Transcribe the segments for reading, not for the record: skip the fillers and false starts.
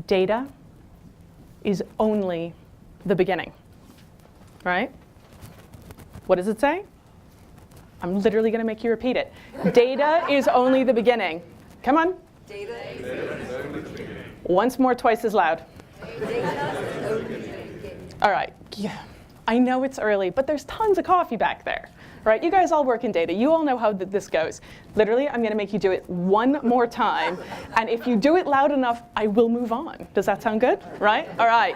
Data is only the beginning, right? What does it say? I'm literally going to make you repeat it. Data is only the beginning. Come on. Data is only the beginning. Once more, twice as loud. Data is only the beginning. All right. Yeah. I know it's early, but there's tons of coffee back there, right? You guys all work in data. You all know how this goes. Literally, I'm going to make you do it one more time. And if you do it loud enough, I will move on. Does that sound good? Right? All right.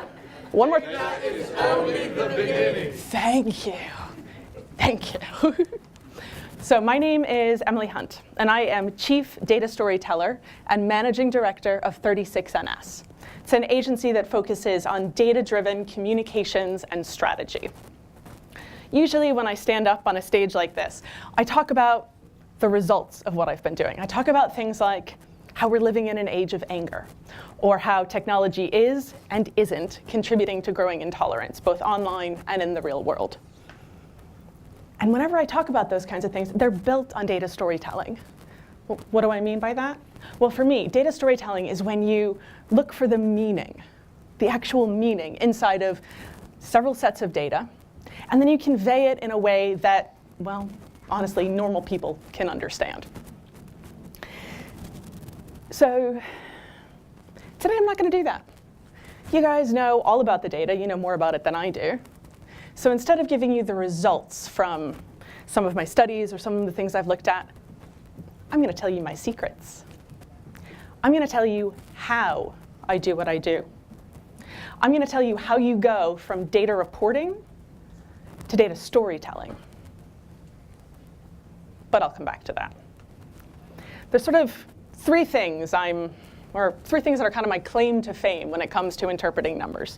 One more. Data is only the beginning. Thank you. Thank you. So my name is Emily Hunt, and I am Chief Data Storyteller and Managing Director of 36NS. It's an agency that focuses on data-driven communications and strategy. Usually when I stand up on a stage like this, I talk about the results of what I've been doing. I talk about things like how we're living in an age of anger, or how technology is and isn't contributing to growing intolerance, both online and in the real world. And whenever I talk about those kinds of things, they're built on data storytelling. What do I mean by that? Well, for me, data storytelling is when you look for the meaning, the actual meaning inside of several sets of data, and then you convey it in a way that, well, honestly, normal people can understand. So today I'm not going to do that. You guys know all about the data. You know more about it than I do. So instead of giving you the results from some of my studies or some of the things I've looked at, I'm going to tell you my secrets. I'm going to tell you how I do what I do. I'm going to tell you how you go from data reporting to data storytelling. But I'll come back to that. There's sort of three things that are kind of my claim to fame when it comes to interpreting numbers.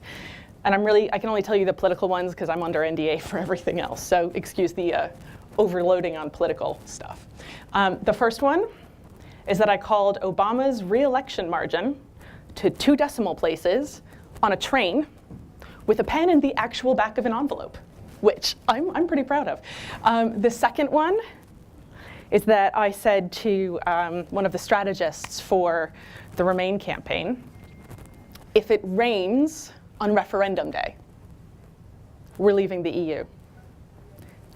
And I can only tell you the political ones because I'm under NDA for everything else. So excuse the overloading on political stuff. The first one is that I called Obama's re-election margin to 2 decimal places on a train with a pen in the actual back of an envelope, which I'm pretty proud of. The second one is that I said to one of the strategists for the Remain campaign, if it rains on referendum day, we're leaving the EU.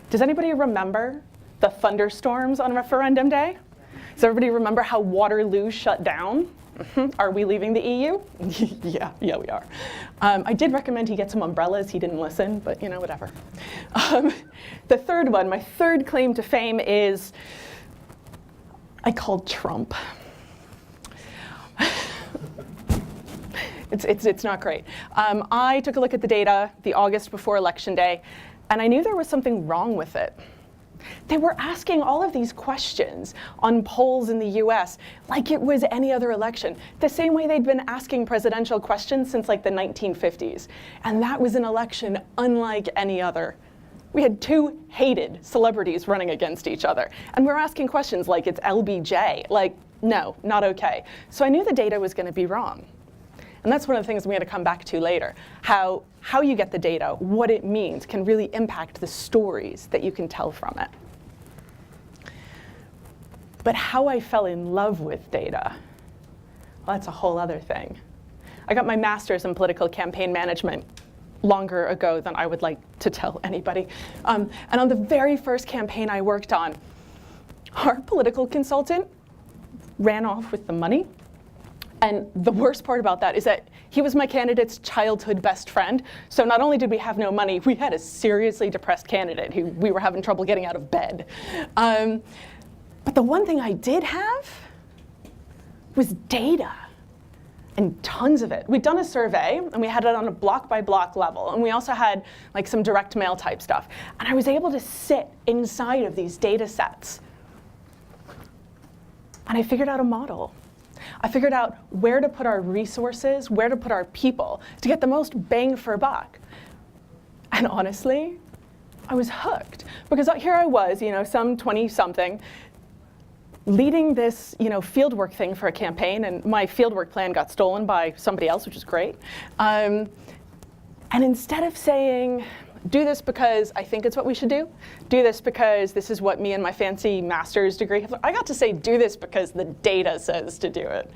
Does anybody remember the thunderstorms on referendum day? Does everybody remember how Waterloo shut down? Are we leaving the EU? yeah, we are. I did recommend he get some umbrellas. He didn't listen, but you know, whatever. The third one, my third claim to fame is I called Trump. It's not great. I took a look at the data the August before Election Day, and I knew there was something wrong with it. They were asking all of these questions on polls in the US like it was any other election, the same way they'd been asking presidential questions since like the 1950s. And that was an election unlike any other. We had 2 hated celebrities running against each other. And we're asking questions like it's LBJ. Like, no, not okay. So I knew the data was going to be wrong. And that's one of the things I'm going to come back to later. How you get the data, what it means, can really impact the stories that you can tell from it. But how I fell in love with data, well, that's a whole other thing. I got my master's in political campaign management longer ago than I would like to tell anybody. And on the very first campaign I worked on, our political consultant ran off with the money. And the worst part about that is that he was my candidate's childhood best friend. So not only did we have no money, we had a seriously depressed candidate who we were having trouble getting out of bed. But the one thing I did have was data, and tons of it. We'd done a survey, and we had it on a block-by-block level. And we also had like some direct mail type stuff. And I was able to sit inside of these data sets. And I figured out a model. I figured out where to put our resources, where to put our people to get the most bang for buck. And honestly, I was hooked. Because here I was, some 20-something, leading this fieldwork thing for a campaign, and my fieldwork plan got stolen by somebody else, which is great. And instead of saying, do this because I think it's what we should do this because this is what me and my fancy master's degree have, I got to say, do this because the data says to do it.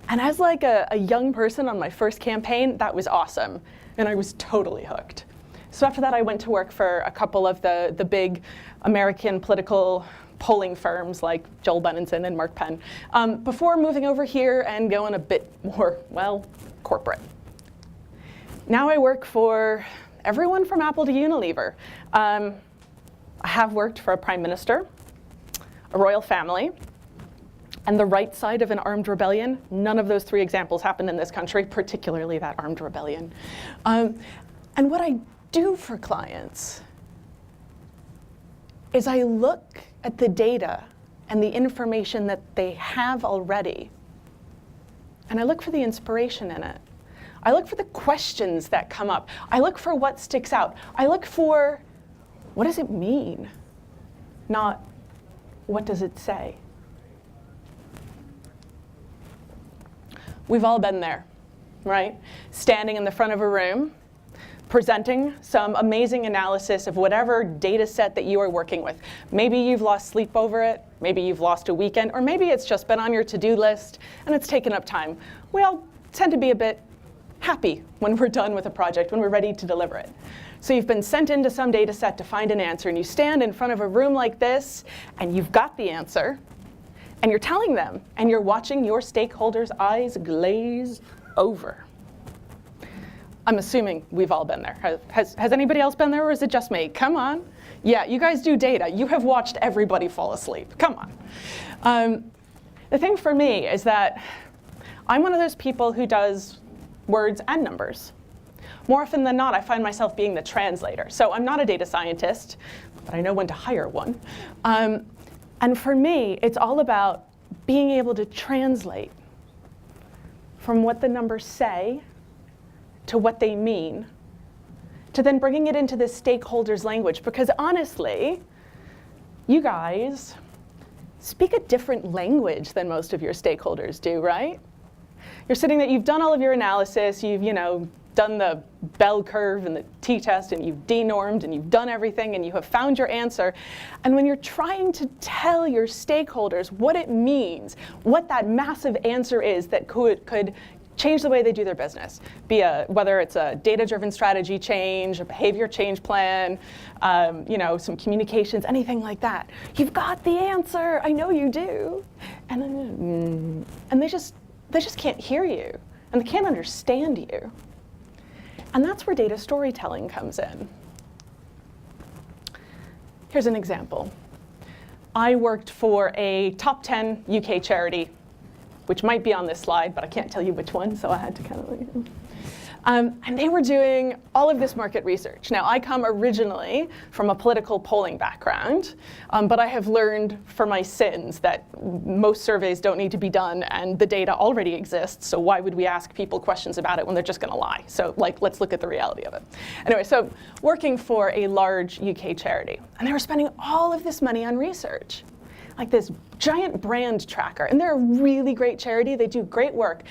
And as like a young person on my first campaign, that was awesome. And I was totally hooked. So after that, I went to work for a couple of the big American political polling firms like Joel Benenson and Mark Penn, before moving over here and going a bit more, well, corporate. Now I work for everyone from Apple to Unilever. I have worked for a prime minister, a royal family, and the right side of an armed rebellion. None of those three examples happened in this country, particularly that armed rebellion. And what I do for clients is I look at the data and the information that they have already, and I look for the inspiration in it. I look for the questions that come up. I look for what sticks out. I look for, what does it mean? Not, what does it say? We've all been there, right? Standing in the front of a room, presenting some amazing analysis of whatever data set that you are working with. Maybe you've lost sleep over it, maybe you've lost a weekend, or maybe it's just been on your to-do list and it's taken up time. We all tend to be a bit happy when we're done with a project, when we're ready to deliver it. So you've been sent into some data set to find an answer, and you stand in front of a room like this, and you've got the answer, and you're telling them, and you're watching your stakeholders' eyes glaze over. I'm assuming we've all been there. Has anybody else been there, or is it just me? Come on. Yeah, you guys do data. You have watched everybody fall asleep. Come on. The thing for me is that I'm one of those people who does words and numbers. More often than not, I find myself being the translator. So I'm not a data scientist, but I know when to hire one. And for me, it's all about being able to translate from what the numbers say to what they mean, to then bringing it into the stakeholders' language. Because honestly, you guys speak a different language than most of your stakeholders do, right? You're sitting there, you've done all of your analysis, you've done the bell curve and the t-test, and you've denormed, and you've done everything, and you have found your answer. And when you're trying to tell your stakeholders what it means, what that massive answer is that could change the way they do their business, whether it's a data-driven strategy change, a behavior change plan, some communications, anything like that. You've got the answer, I know you do. And they just can't hear you, and they can't understand you. And that's where data storytelling comes in. Here's an example. I worked for a top 10 UK charity, which might be on this slide, but I can't tell you which one, so I had to kind of and they were doing all of this market research. Now, I come originally from a political polling background, but I have learned for my sins that most surveys don't need to be done, and the data already exists, so why would we ask people questions about it when they're just going to lie? So, let's look at the reality of it. Anyway, so working for a large UK charity, and they were spending all of this money on research, like this giant brand tracker. And they're a really great charity. They do great work.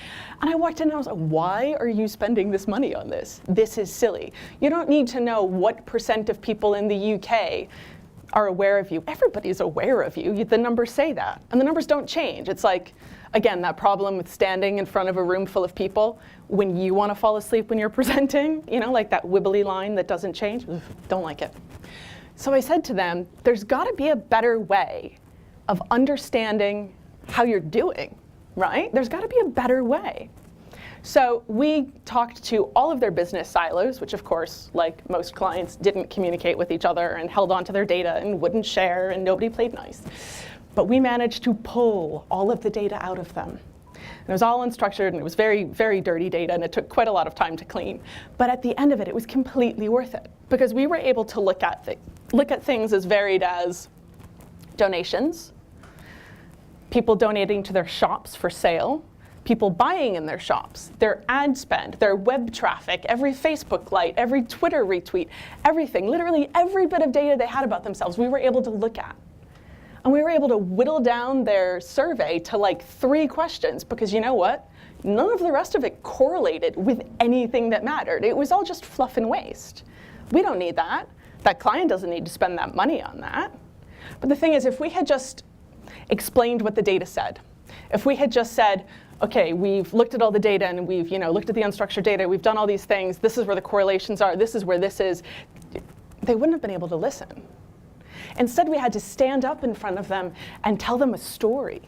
And I walked in and I was like, why are you spending this money on this? This is silly. You don't need to know what % of people in the UK are aware of you. Everybody's aware of you. The numbers say that. And the numbers don't change. It's like, again, that problem with standing in front of a room full of people when you want to fall asleep when you're presenting, like that wibbly line that doesn't change. Ugh, don't like it. So I said to them, there's got to be a better way of understanding how you're doing, right? There's got to be a better way. So we talked to all of their business silos, which of course, like most clients, didn't communicate with each other and held onto their data and wouldn't share, and nobody played nice. But we managed to pull all of the data out of them. And it was all unstructured, and it was very, very dirty data, and it took quite a lot of time to clean. But at the end of it, it was completely worth it, because we were able to look at things as varied as donations, people donating to their shops for sale, people buying in their shops, their ad spend, their web traffic, every Facebook like, every Twitter retweet, everything, literally every bit of data they had about themselves, we were able to look at. And we were able to whittle down their survey to 3 questions, because you know what? None of the rest of it correlated with anything that mattered. It was all just fluff and waste. We don't need that. That client doesn't need to spend that money on that. But the thing is, if we had just explained what the data said, if we had just said, okay, we've looked at all the data and we've looked at the unstructured data, we've done all these things, this is where the correlations are, this is where this is, they wouldn't have been able to listen. Instead, we had to stand up in front of them and tell them a story.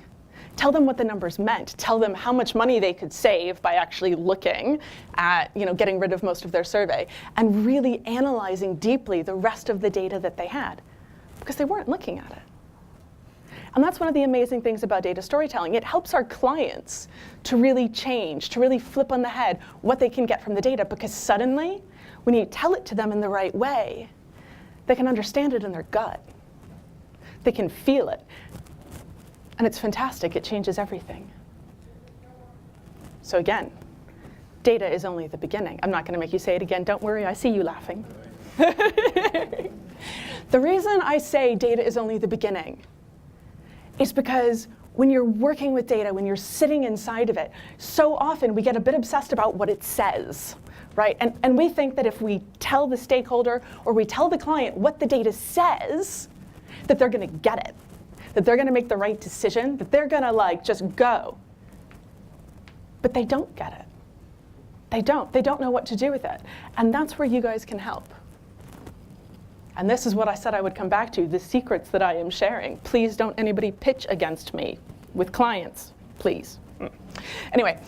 Tell them what the numbers meant. Tell them how much money they could save by actually looking at, getting rid of most of their survey and really analyzing deeply the rest of the data that they had, because they weren't looking at it. And that's one of the amazing things about data storytelling. It helps our clients to really change, to really flip on the head what they can get from the data, because suddenly, when you tell it to them in the right way, they can understand it in their gut. They can feel it. And it's fantastic. It changes everything. So again, data is only the beginning. I'm not going to make you say it again. Don't worry, I see you laughing. The reason I say data is only the beginning is because when you're working with data, when you're sitting inside of it, so often we get a bit obsessed about what it says, right? And we think that if we tell the stakeholder or we tell the client what the data says, that they're going to get it, that they're going to make the right decision, that they're going to just go. But they don't get it. They don't know what to do with it. And that's where you guys can help. And this is what I said I would come back to, the secrets that I am sharing. Please don't anybody pitch against me with clients, please. Anyway,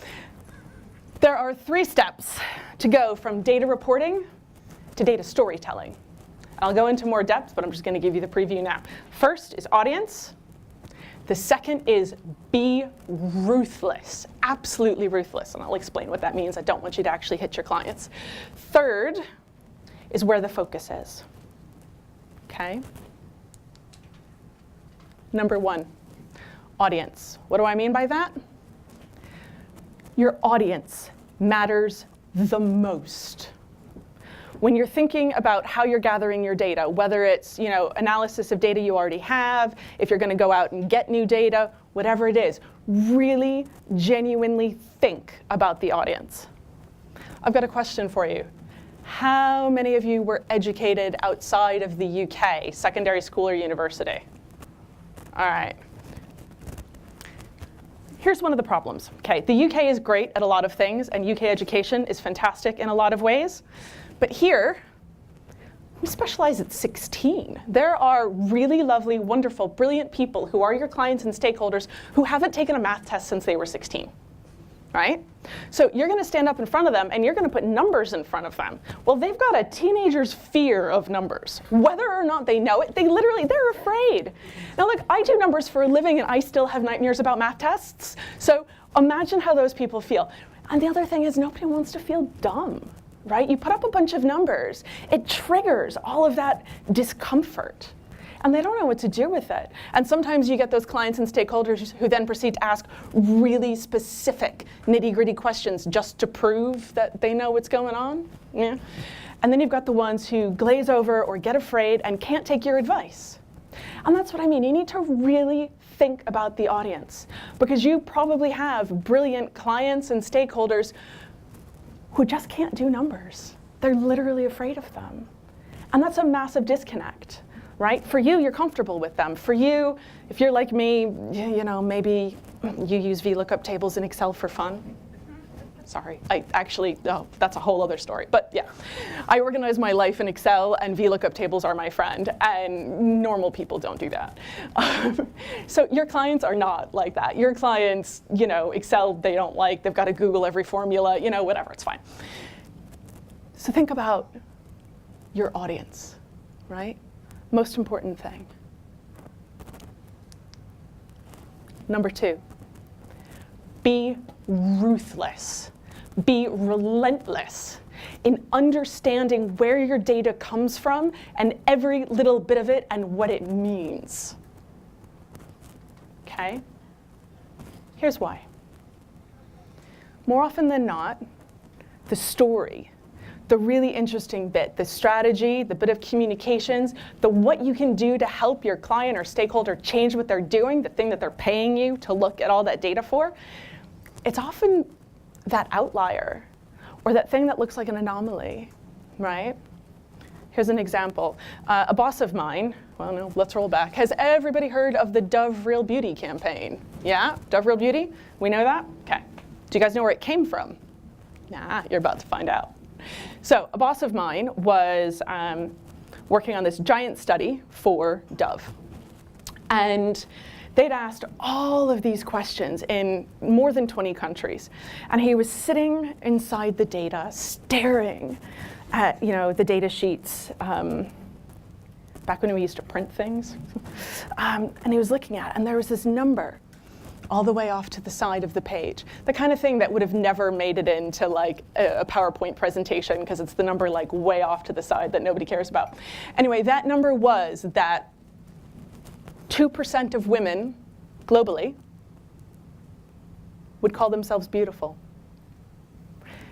there are 3 steps to go from data reporting to data storytelling. I'll go into more depth, but I'm just going to give you the preview now. First is audience. The second is be ruthless, absolutely ruthless. And I'll explain what that means. I don't want you to actually hit your clients. Third is where the focus is. Okay? Number 1, audience. What do I mean by that? Your audience matters the most. When you're thinking about how you're gathering your data, whether it's analysis of data you already have, if you're going to go out and get new data, whatever it is, really genuinely think about the audience. I've got a question for you. How many of you were educated outside of the UK, secondary school or university? All right. Here's one of the problems. Okay, the UK is great at a lot of things, and UK education is fantastic in a lot of ways. But here, we specialize at 16. There are really lovely, wonderful, brilliant people who are your clients and stakeholders who haven't taken a math test since they were 16, right? So you're going to stand up in front of them and you're going to put numbers in front of them. Well, they've got a teenager's fear of numbers. Whether or not they know it, they're afraid. Now look, I do numbers for a living and I still have nightmares about math tests. So imagine how those people feel. And the other thing is nobody wants to feel dumb. Right? You put up a bunch of numbers. It triggers all of that discomfort. And they don't know what to do with it. And sometimes you get those clients and stakeholders who then proceed to ask really specific, nitty-gritty questions just to prove that they know what's going on. Yeah. And then you've got the ones who glaze over or get afraid and can't take your advice. And that's what I mean. You need to really think about the audience, because you probably have brilliant clients and stakeholders who just can't do numbers. They're literally afraid of them. And that's a massive disconnect, right? For you, you're comfortable with them. For you, if you're like me, maybe you use VLOOKUP tables in Excel for fun. Sorry, that's a whole other story. But yeah, I organize my life in Excel and VLOOKUP tables are my friend, and normal people don't do that. So your clients are not like that. Your clients, Excel they don't like, they've got to Google every formula, whatever, it's fine. So think about your audience, right? Most important thing. Number 2, be ruthless. Be relentless in understanding where your data comes from and every little bit of it and what it means. Okay? Here's why. More often than not, the story, the really interesting bit, the strategy, the bit of communications, the what you can do to help your client or stakeholder change what they're doing, the thing that they're paying you to look at all that data for, it's often that outlier or that thing that looks like an anomaly, right? Here's an example. A boss of mine, well, no, let's roll back. Has everybody heard of the Dove Real Beauty campaign? Yeah, Dove Real Beauty? We know that? Okay. Do you guys know where it came from? Nah, you're about to find out. So a boss of mine was working on this giant study for Dove. And they'd asked all of these questions in more than 20 countries. And he was sitting inside the data, staring at the data sheets, back when we used to print things. And he was looking at it, and there was this number all the way off to the side of the page. The kind of thing that would have never made it into like a PowerPoint presentation, because it's the number like way off to the side that nobody cares about. Anyway, that number was that 2% of women globally would call themselves beautiful.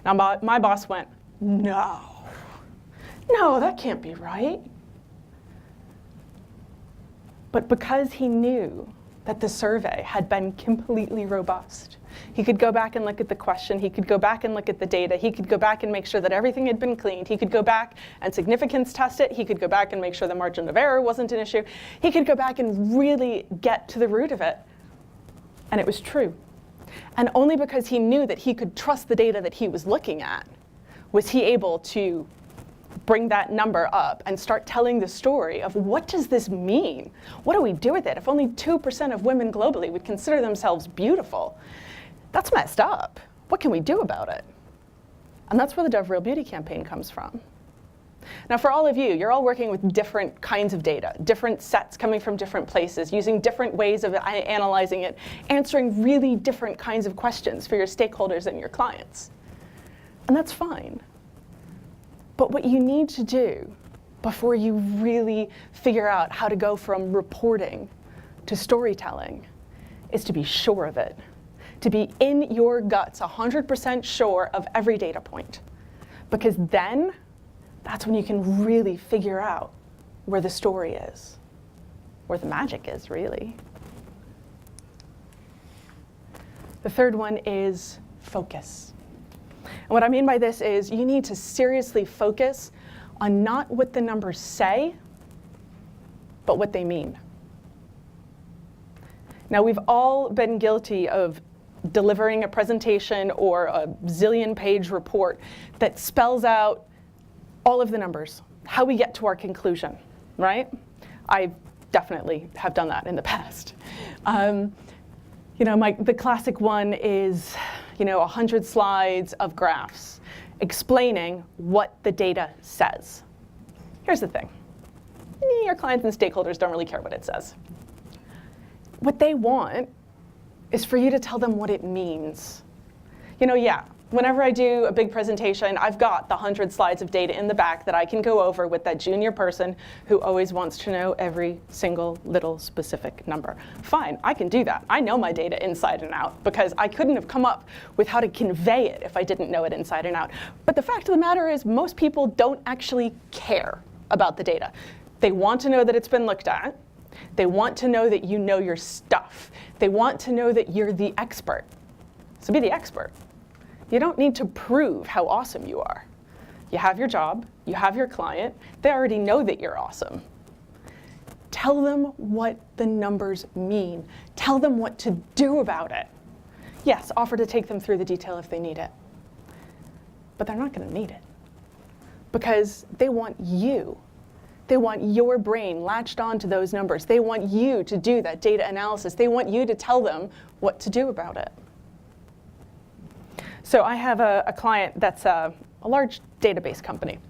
Now my boss went, no, that can't be right. But because he knew that the survey had been completely robust, he could go back and look at the question, he could go back and look at the data, he could go back and make sure that everything had been cleaned, he could go back and significance test it, he could go back and make sure the margin of error wasn't an issue, he could go back and really get to the root of it. And it was true. And only because he knew that he could trust the data that he was looking at was he able to bring that number up and start telling the story of, what does this mean? What do we do with it? If only 2% of women globally would consider themselves beautiful, that's messed up. What can we do about it? And that's where the Dove Real Beauty campaign comes from. Now for all of you, you're all working with different kinds of data, different sets coming from different places, using different ways of analyzing it, answering really different kinds of questions for your stakeholders and your clients. And that's fine. But what you need to do before you really figure out how to go from reporting to storytelling is to be sure of it. To be in your guts, 100% sure of every data point. Because then, that's when you can really figure out where the story is, where the magic is, really. The third one is focus. And what I mean by this is you need to seriously focus on not what the numbers say, but what they mean. Now, we've all been guilty of delivering a presentation or a zillion-page report that spells out all of the numbers, how we get to our conclusion, right? I definitely have done that in the past. The classic one is 100 slides of graphs explaining what the data says. Here's the thing. Your clients and stakeholders don't really care what it says. What they want is for you to tell them what it means. Whenever I do a big presentation, I've got the 100 slides of data in the back that I can go over with that junior person who always wants to know every single little specific number. Fine, I can do that. I know my data inside and out because I couldn't have come up with how to convey it if I didn't know it inside and out. But the fact of the matter is most people don't actually care about the data. They want to know that it's been looked at. They want to know that you know your stuff. They want to know that you're the expert. So be the expert. You don't need to prove how awesome you are. You have your job, you have your client, they already know that you're awesome. Tell them what the numbers mean. Tell them what to do about it. Yes, offer to take them through the detail if they need it. But they're not going to need it because they want you. They want your brain latched onto those numbers. They want you to do that data analysis. They want you to tell them what to do about it. So I have a client that's a large database company,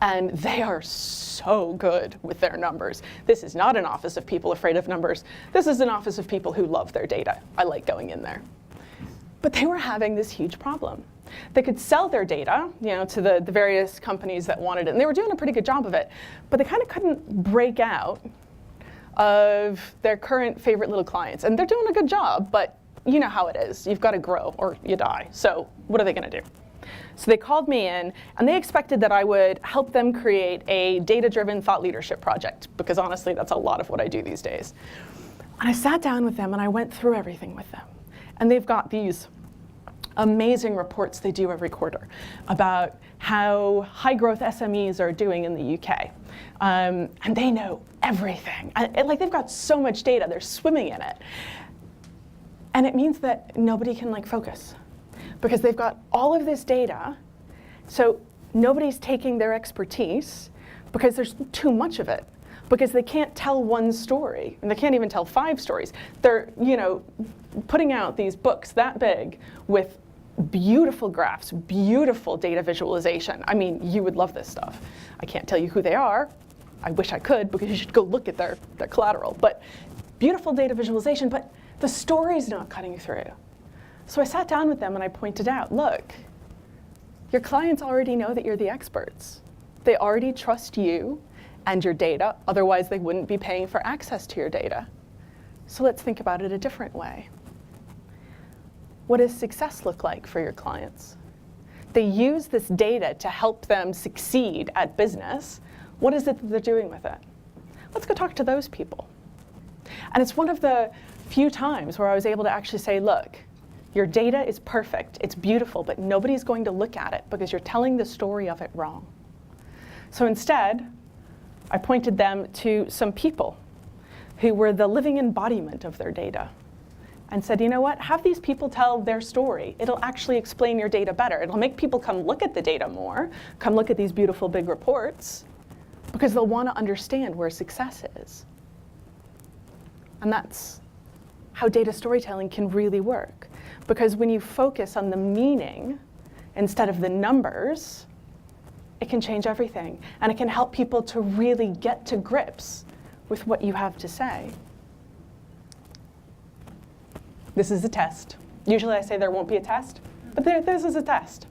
and they are so good with their numbers. This is not an office of people afraid of numbers. This is an office of people who love their data. I like going in there. But they were having this huge problem. They could sell their data, to the various companies that wanted it, and they were doing a pretty good job of it, but they kind of couldn't break out of their current favorite little clients. And they're doing a good job, but you know how it is. You've got to grow or you die. So what are they going to do? So they called me in, and they expected that I would help them create a data-driven thought leadership project, because honestly, that's a lot of what I do these days. And I sat down with them, and I went through everything with them. And they've got these amazing reports they do every quarter about how high-growth SMEs are doing in the UK. And they know everything. They've got so much data. They're swimming in it. And it means that nobody can focus. because they've got all of this data, so nobody's taking their expertise because there's too much of it, because they can't tell one story, and they can't even tell 5 stories. They're, putting out these books that big with beautiful graphs, beautiful data visualization. I mean, you would love this stuff. I can't tell you who they are. I wish I could, because you should go look at their collateral. But beautiful data visualization, but the story's not cutting through. So I sat down with them and I pointed out, look, your clients already know that you're the experts. They already trust you and your data, otherwise they wouldn't be paying for access to your data. So let's think about it a different way. What does success look like for your clients? They use this data to help them succeed at business. What is it that they're doing with it? Let's go talk to those people. And it's one of the few times where I was able to actually say, look, your data is perfect, it's beautiful, but nobody's going to look at it because you're telling the story of it wrong. So instead, I pointed them to some people who were the living embodiment of their data and said, you know what, have these people tell their story. It'll actually explain your data better. It'll make people come look at the data more, come look at these beautiful big reports, because they'll want to understand where success is. And that's how data storytelling can really work. Because when you focus on the meaning instead of the numbers, it can change everything. And it can help people to really get to grips with what you have to say. This is a test. Usually I say there won't be a test, but this is a test.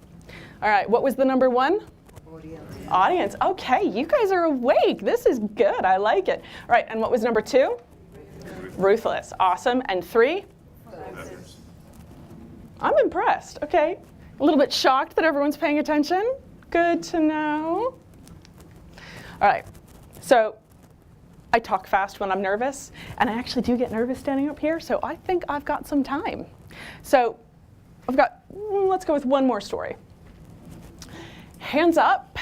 All right, what was the number 1? Audience. Audience. Okay, you guys are awake. This is good. I like it. All right, and what was number 2? Ruthless. Awesome. And 3? Focus. I'm impressed. Okay. A little bit shocked that everyone's paying attention. Good to know. All right. So I talk fast when I'm nervous, and I actually do get nervous standing up here, so I think I've got some time. So let's go with one more story. Hands up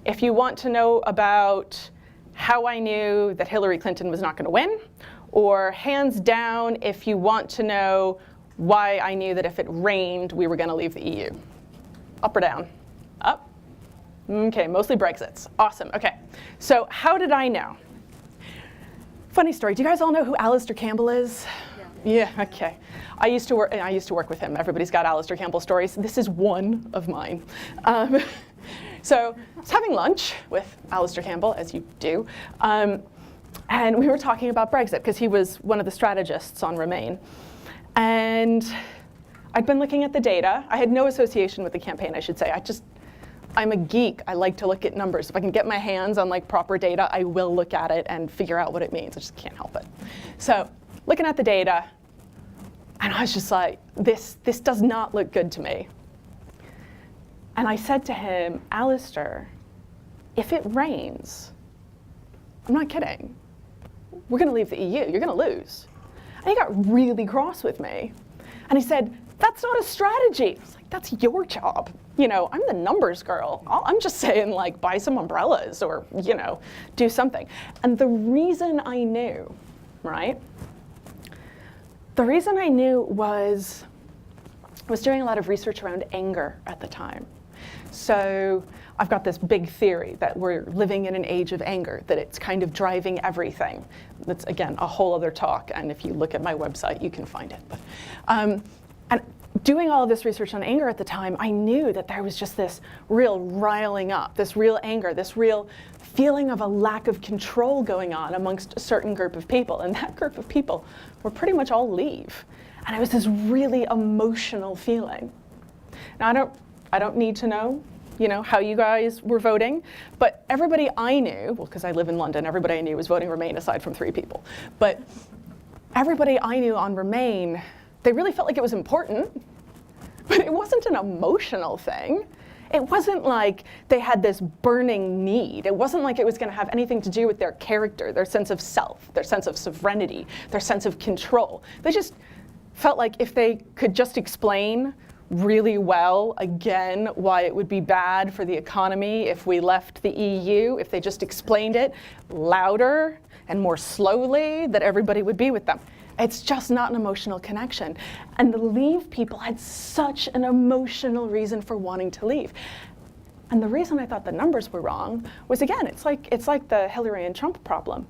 if you want to know about how I knew that Hillary Clinton was not going to win, or hands down if you want to know why I knew that if it rained, we were going to leave the EU. Up or down? Up? Okay, mostly Brexits. Awesome. Okay, so how did I know? Funny story. Do you guys all know who Alistair Campbell is? Yeah. Okay. I used to work with him. Everybody's got Alistair Campbell stories. This is one of mine. So I was having lunch with Alistair Campbell, as you do, and we were talking about Brexit because he was one of the strategists on Remain. And I'd been looking at the data. I had no association with the campaign, I should say. I'm a geek. I like to look at numbers. If I can get my hands on proper data, I will look at it and figure out what it means. I just can't help it. So looking at the data, and I was just like, this does not look good to me. And I said to him, Alistair, if it rains, I'm not kidding, we're going to leave the EU. You're going to lose. And he got really cross with me. And he said, that's not a strategy. I was like, that's your job. I'm the numbers girl. I'm just saying, buy some umbrellas or, do something. And the reason I knew, right? The reason I knew was I was doing a lot of research around anger at the time. So I've got this big theory that we're living in an age of anger, that it's kind of driving everything. That's, again, a whole other talk. And if you look at my website, you can find it. But, and doing all of this research on anger at the time, I knew that there was just this real riling up, this real anger, this real feeling of a lack of control going on amongst a certain group of people. And that group of people were pretty much all leave. And it was this really emotional feeling. Now, I don't need to know, how you guys were voting, but everybody I knew, well, because I live in London, everybody I knew was voting Remain aside from 3 people. But everybody I knew on Remain, they really felt like it was important, but it wasn't an emotional thing. It wasn't like they had this burning need. It wasn't like it was going to have anything to do with their character, their sense of self, their sense of sovereignty, their sense of control. They just felt like if they could just explain really well, again, why it would be bad for the economy if we left the EU, if they just explained it louder and more slowly, that everybody would be with them. It's just not an emotional connection. And the leave people had such an emotional reason for wanting to leave. And the reason I thought the numbers were wrong was, again, it's like the Hillary and Trump problem.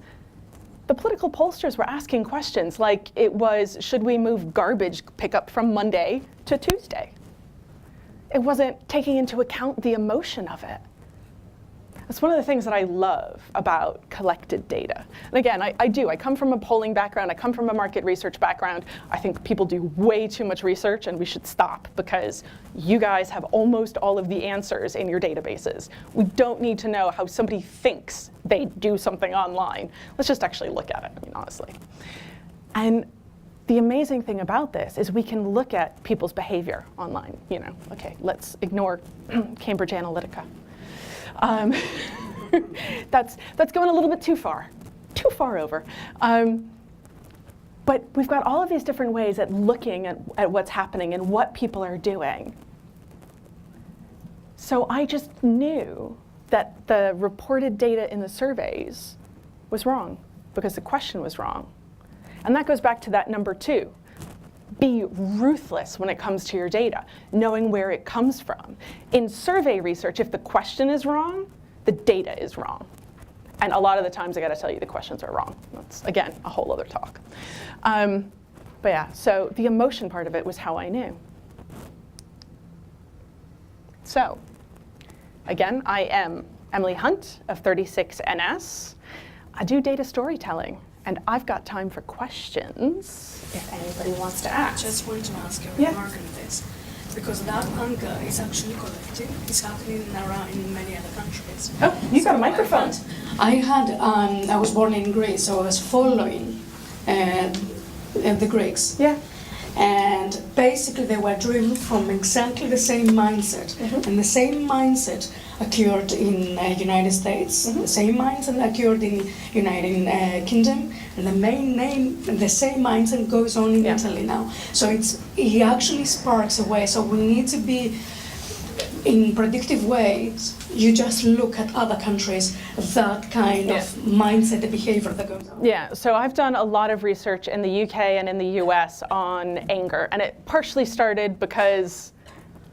The political pollsters were asking questions like it was, should we move garbage pickup from Monday to Tuesday? It wasn't taking into account the emotion of it. That's one of the things that I love about collected data. And again, I come from a polling background, I come from a market research background. I think people do way too much research and we should stop because you guys have almost all of the answers in your databases. We don't need to know how somebody thinks they do something online. Let's just actually look at it, I mean, honestly. And the amazing thing about this is we can look at people's behavior online. You know, okay, let's ignore Cambridge Analytica. That's going a little bit too far over. But we've got all of these different ways at looking at what's happening and what people are doing. So I just knew that the reported data in the surveys was wrong because the question was wrong. And that goes back to that number 2. Be ruthless when it comes to your data, knowing where it comes from. In survey research, if the question is wrong, the data is wrong. And a lot of the times, I gotta tell you, the questions are wrong. That's, again, a whole other talk. But yeah, so the emotion part of it was how I knew. So, again, I am Emily Hunt of 36NS. I do data storytelling. And I've got time for questions, if anybody wants to ask. I just wanted to ask a remark on this, because that anger is actually collective. It's happening around in many other countries. Oh, you got a microphone. I was born in Greece, so I was following the Greeks. Yeah. And basically they were driven from exactly the same mindset. And the same mindset occurred in United States, the same mindset occurred in United Kingdom, and the same mindset goes on in Italy now. So it actually sparks a way. So we need to be in predictive ways. You just look at other countries, that kind of mindset, the behavior that goes on. Yeah, so I've done a lot of research in the UK and in the US on anger, and it partially started because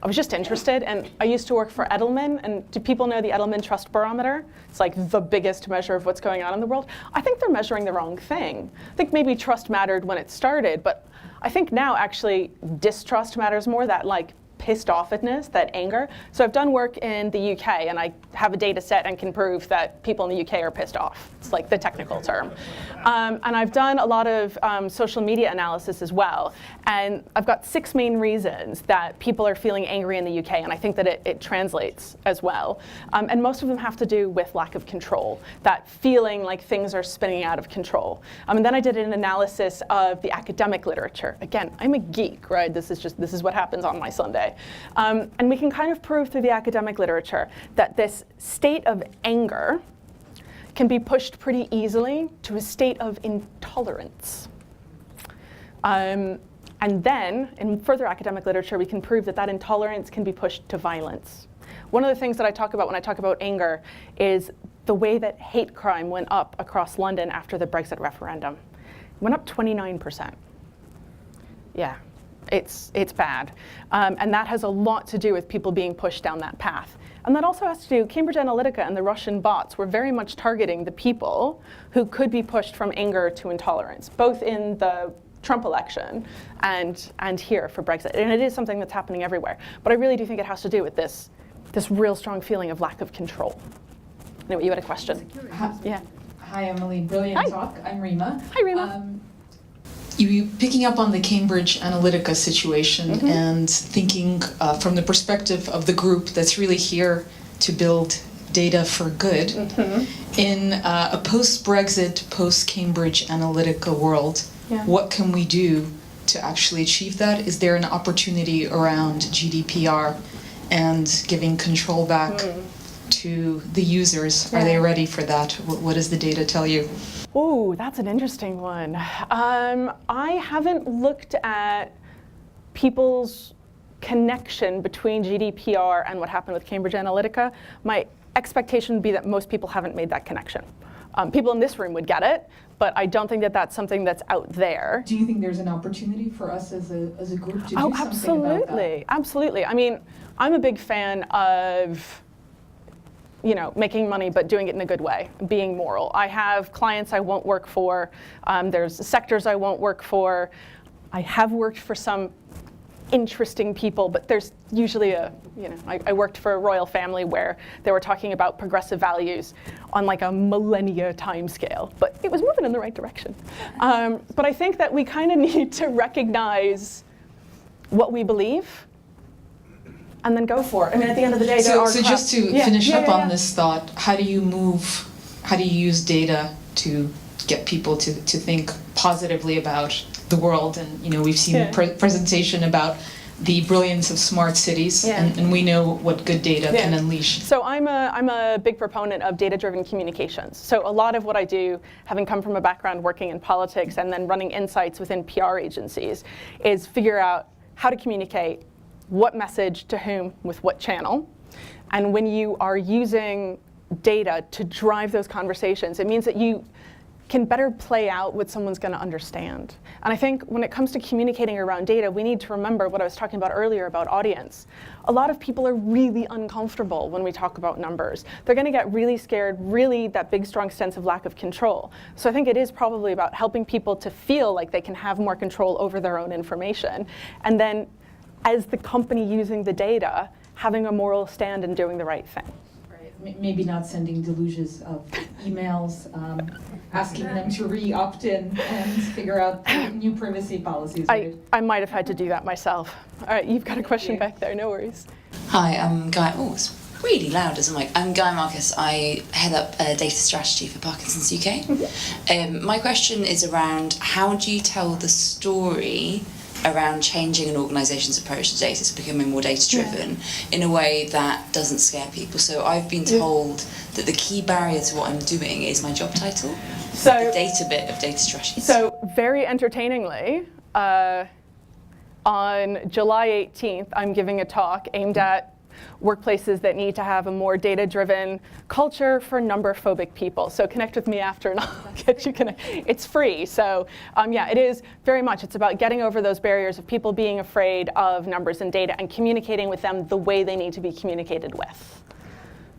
I was just interested, and I used to work for Edelman, and do people know the Edelman Trust Barometer? It's like the biggest measure of what's going on in the world. I think they're measuring the wrong thing. I think maybe trust mattered when it started, but I think now actually distrust matters more, that like pissed offness, that anger. So I've done work in the UK, and I have a data set and can prove that people in the UK are pissed off. It's like the technical term. And I've done a lot of social media analysis as well. And I've got 6 main reasons that people are feeling angry in the UK, and I think that it translates as well. And most of them have to do with lack of control, that feeling like things are spinning out of control. And then I did an analysis of the academic literature. Again, I'm a geek, right? This is what happens on my Sunday. And we can kind of prove through the academic literature that this state of anger can be pushed pretty easily to a state of intolerance. And then, in further academic literature, we can prove that that intolerance can be pushed to violence. One of the things that I talk about when I talk about anger is the way that hate crime went up across London after the Brexit referendum. It went up 29%. Yeah. It's bad. And that has a lot to do with people being pushed down that path. And that also has to do, Cambridge Analytica and the Russian bots were very much targeting the people who could be pushed from anger to intolerance, both in the Trump election and here for Brexit. And it is something that's happening everywhere. But I really do think it has to do with this real strong feeling of lack of control. Anyway, you had a question. Yeah. Hi, Emily. Brilliant talk. I'm Rima. Hi, Rima. You picking up on the Cambridge Analytica situation and thinking from the perspective of the group that's really here to build data for good. In a post-Brexit, post-Cambridge Analytica world, what can we do to actually achieve that? Is there an opportunity around GDPR and giving control back to the users? Are they ready for that? What does the data tell you? Oh, that's an interesting one. I haven't looked at people's connection between GDPR and what happened with Cambridge Analytica. My expectation would be that most people haven't made that connection. People in this room would get it, but I don't think that that's something that's out there. Do you think there's an opportunity for us as a group to do Oh, something about that? absolutely, absolutely. I mean, I'm a big fan of, you know, making money but doing it in a good way, being moral. I have clients I won't work for. There's sectors I won't work for. I have worked for some interesting people, but there's usually I worked for a royal family where they were talking about progressive values on like a millennia time scale, but it was moving in the right direction. But I think that we kind of need to recognize what we believe and then go for it. I mean, at the end of the day, there are So just to finish up on this. this thought, how do you use data to get people to think positively about the world? And you know, we've seen a presentation about the brilliance of smart cities, and we know what good data can unleash. So I'm a big proponent of data-driven communications. So a lot of what I do, having come from a background working in politics and then running insights within PR agencies, is figure out how to communicate what message to whom with what channel. And when you are using data to drive those conversations, it means that you can better play out what someone's going to understand. And I think when it comes to communicating around data, we need to remember what I was talking about earlier about audience. A lot of people are really uncomfortable when we talk about numbers. They're going to get really scared, really that big, strong sense of lack of control. So I think it is probably about helping people to feel like they can have more control over their own information. And then as the company using the data, having a moral stand and doing the right thing. Maybe not sending deluges of emails, asking them to re-opt in and figure out new privacy policies. I might have had to do that myself. All right, you've got a question back there, no worries. Hi, I'm Guy. Oh, it's really loud, isn't it? I'm Guy Marcus. I head up data strategy for Parkinson's UK. My question is around how do you tell the story around changing an organisation's approach to data, to becoming more data-driven in a way that doesn't scare people. So I've been told that the key barrier to what I'm doing is my job title, So the data bit of data strategy. So very entertainingly, on July 18th, I'm giving a talk aimed at workplaces that need to have a more data-driven culture for number-phobic people. So connect with me after and I'll get you connected. It's free, so yeah, it is very much. It's about getting over those barriers of people being afraid of numbers and data and communicating with them the way they need to be communicated with.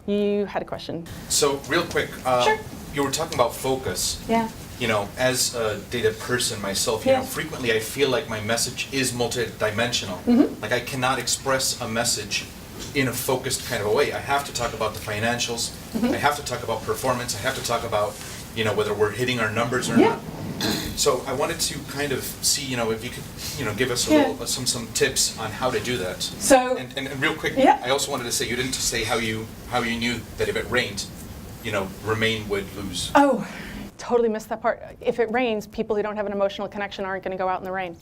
You had a question. So real quick, Sure. You were talking about focus. Yeah. You know, as a data person myself, you know, frequently I feel like my message is multidimensional. Like I cannot express a message in a focused kind of a way. I have to talk about the financials. I have to talk about performance. I have to talk about, you know, whether we're hitting our numbers or not. So I wanted to kind of see, you know, if you could, you know, give us a little, some tips on how to do that. So and real quick, I also wanted to say, you didn't say how you knew that if it rained, you know, Remain would lose. Oh, totally missed that part. If it rains, people who don't have an emotional connection aren't going to go out in the rain.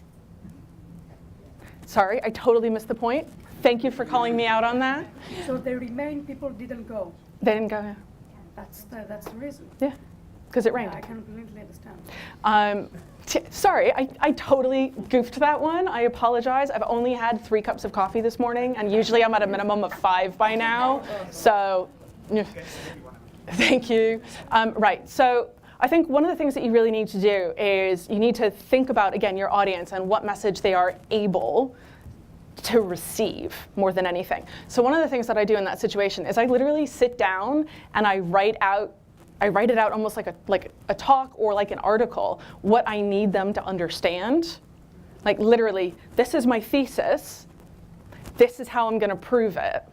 Sorry, I totally missed the point. Thank you for calling me out on that. So the Remain people didn't go. They didn't go. That's the reason. Yeah, because it rained. I can completely understand. Sorry, I totally goofed that one. I apologize. I've only had 3 cups of coffee this morning, and usually I'm at a minimum of 5 by now. So, thank you. Right, so I think one of the things that you really need to do is you need to think about, again, your audience and what message they are able to receive more than anything. So one of the things that I do in that situation is I literally sit down and I write it out almost like a talk or like an article, what I need them to understand. Like literally, this is my thesis, this is how I'm gonna prove it.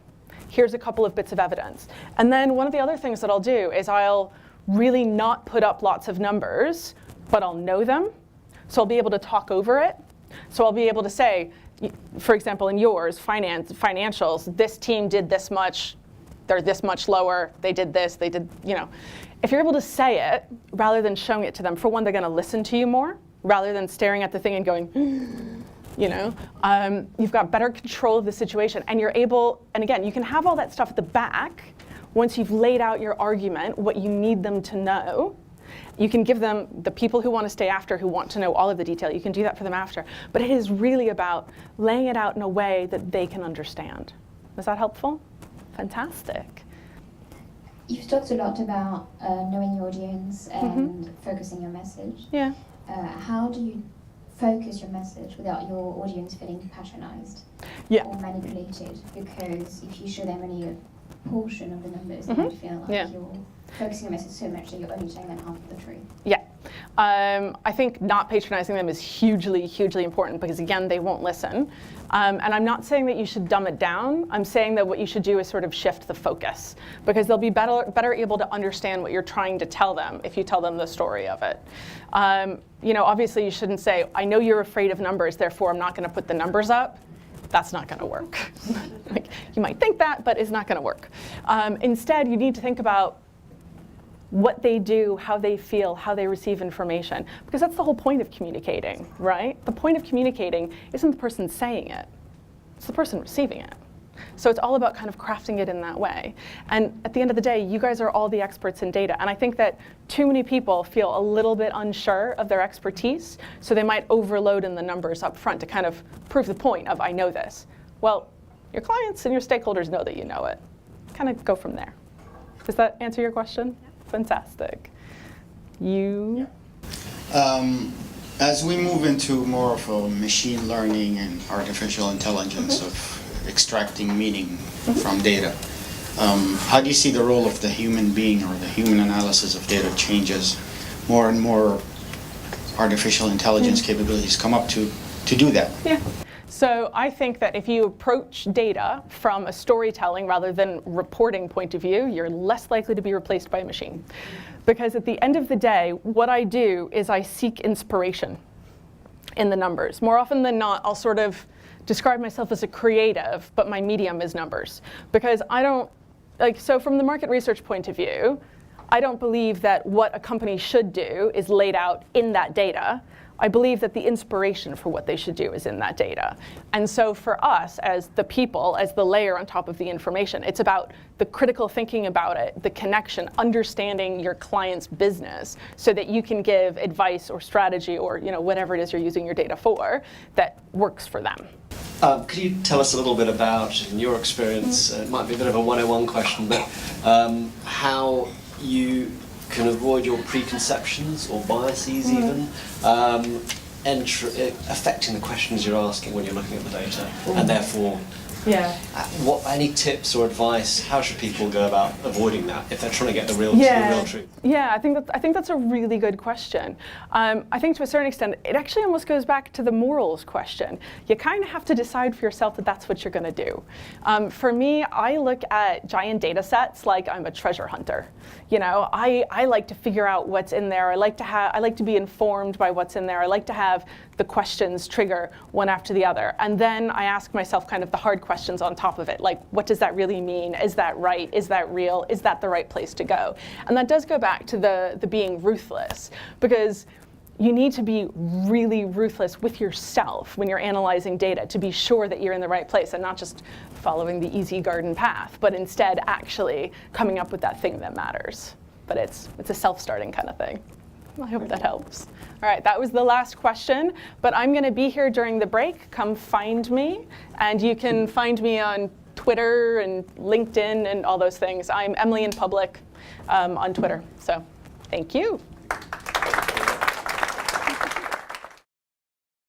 Here's a couple of bits of evidence. And then one of the other things that I'll do is I'll really not put up lots of numbers, but I'll know them. So I'll be able to talk over it. So I'll be able to say, for example, in yours, financials, this team did this much, they're this much lower, they did this, they did, you know. If you're able to say it, rather than showing it to them, for one, they're gonna listen to you more, rather than staring at the thing and going, you know. You've got better control of the situation, and you're able, and again, you can have all that stuff at the back, once you've laid out your argument, what you need them to know. You can give them, the people who want to stay after, who want to know all of the detail, you can do that for them after. But it is really about laying it out in a way that they can understand. Was that helpful? Fantastic. You've talked a lot about knowing your audience and focusing your message. Yeah. How do you focus your message without your audience feeling patronized or manipulated? Because if you show them only a portion of the numbers, they might feel like you're focusing your message so much that you're only telling them half of the truth. Yeah. I think not patronizing them is hugely, hugely important because, again, they won't listen. And I'm not saying that you should dumb it down. I'm saying that what you should do is sort of shift the focus because they'll be better able to understand what you're trying to tell them if you tell them the story of it. Obviously you shouldn't say, I know you're afraid of numbers, therefore I'm not going to put the numbers up. That's not going to work. You might think that, but it's not going to work. Instead, you need to think about what they do, how they feel, how they receive information. Because that's the whole point of communicating, right? The point of communicating isn't the person saying it, it's the person receiving it. So it's all about kind of crafting it in that way. And at the end of the day, you guys are all the experts in data. And I think that too many people feel a little bit unsure of their expertise, so they might overload in the numbers up front to kind of prove the point of, I know this. Well, your clients and your stakeholders know that you know it. Kind of go from there. Does that answer your question? Fantastic. You? As we move into more of a machine learning and artificial intelligence of extracting meaning from data, how do you see the role of the human being or the human analysis of data changes more and more artificial intelligence capabilities come up to do that? Yeah. So I think that if you approach data from a storytelling rather than reporting point of view, you're less likely to be replaced by a machine. Because at the end of the day, what I do is I seek inspiration in the numbers. More often than not, I'll sort of describe myself as a creative, but my medium is numbers. Because I don't, so from the market research point of view, I don't believe that what a company should do is laid out in that data. I believe that the inspiration for what they should do is in that data. And so for us, as the people, as the layer on top of the information, it's about the critical thinking about it, the connection, understanding your client's business so that you can give advice or strategy or whatever it is you're using your data for that works for them. Could you tell us a little bit about, in your experience, it might be a bit of a 101 question, but how you can avoid your preconceptions or biases even, affecting the questions you're asking when you're looking at the data, and therefore, any tips or advice? How should people go about avoiding that if they're trying to get the real truth? Yeah, I think that's a really good question. I think to a certain extent, it actually almost goes back to the morals question. You kind of have to decide for yourself that that's what you're going to do. For me, I look at giant data sets like I'm a treasure hunter. I like to figure out what's in there. I like to be informed by what's in there. I like to have the questions trigger one after the other. And then I ask myself kind of the hard questions on top of it, like what does that really mean? Is that right? Is that real? Is that the right place to go? And that does go back to the being ruthless, because you need to be really ruthless with yourself when you're analyzing data to be sure that you're in the right place and not just following the easy garden path, but instead actually coming up with that thing that matters. But it's a self-starting kind of thing. I hope that helps. All right, that was the last question, but I'm going to be here during the break. Come find me, and you can find me on Twitter and LinkedIn and all those things. I'm Emily in Public on Twitter, so thank you.